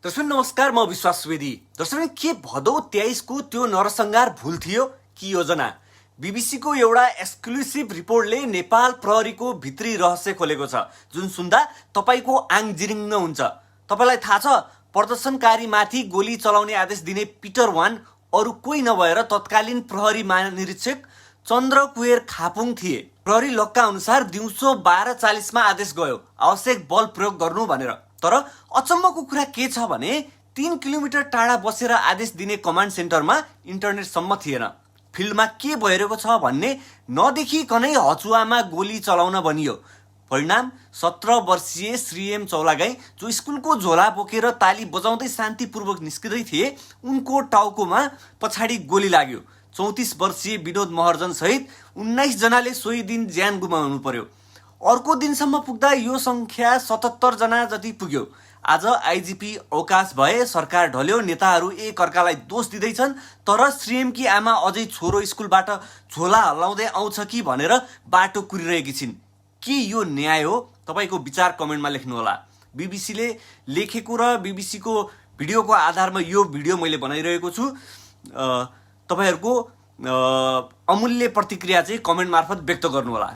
दर्शक नमस्कार, म विश्वास सुवेदी। दर्शक के भदौ 23 को त्यो नरसंहार भूल थियो कि योजना? बीबीसी को एउटा एक्सक्लुसिभ रिपोर्टले नेपाल प्रहरीको भित्री रहस्य खोलेको छ, जुन सुन्दा तपाईको आङ जिरिङ्ग हुन्छ। तपाईलाई थाहा छ, प्रदर्शनकारीमाथि गोली चलाउने आदेश दिने पिटर वान अरू कोही नभएर तत्कालीन प्रहरी महानिरीक्षक चन्द्र कुएर खापुङ थिए। प्रहरी लक्का अनुसार दिउँसो 12:40 मा आदेश गयो आवश्यक बल प्रयोग गर्नु भनेर। तर अचम्मको कुरा के छ भने 3 किलोमिटर टाढा बसेर आदेश दिने कमान्ड सेन्टरमा इन्टरनेटसम्म थिएन। फिल्डमा के भइरहेको छ भन्ने नदेखिकनै हचुवामा गोली चलाउन भनियो। परिणाम 17 वर्षीय श्रीएम चौलागाई, जो स्कुलको झोला बोकेर ताली बजाउँदै शान्तिपूर्वक निस्किँदै थिए, उनको टाउकोमा पछाडि गोली लाग्यो। 34 वर्षीय विनोद महर्जन सहित 19 जनाले सोही दिन ज्यान गुमाउनु पर्यो। अर्को दिनसम्म पुग्दा यो संख्या 77 जना जति पुग्यो। आज आइजिपी अवकाश भए, सरकार ढल्यो, नेताहरू एक अर्कालाई दोष दिँदैछन्। तर श्रीएमकी आमा अझै छोरो स्कुलबाट झोला हल्लाउँदै आउँछ कि भनेर बाटो कुरिरहेकी छिन्। के यो न्याय हो? तपाईको विचार कमेन्टमा लेख्नुहोला। बीबीसीले लेखेको र बीबीसीको भिडियोको आधारमा यो भिडियो मैले बनाइरहेको छु। तपाईहरुको अमूल्य प्रतिक्रिया चाहिँ कमेन्ट मार्फत व्यक्त गर्नुहोला।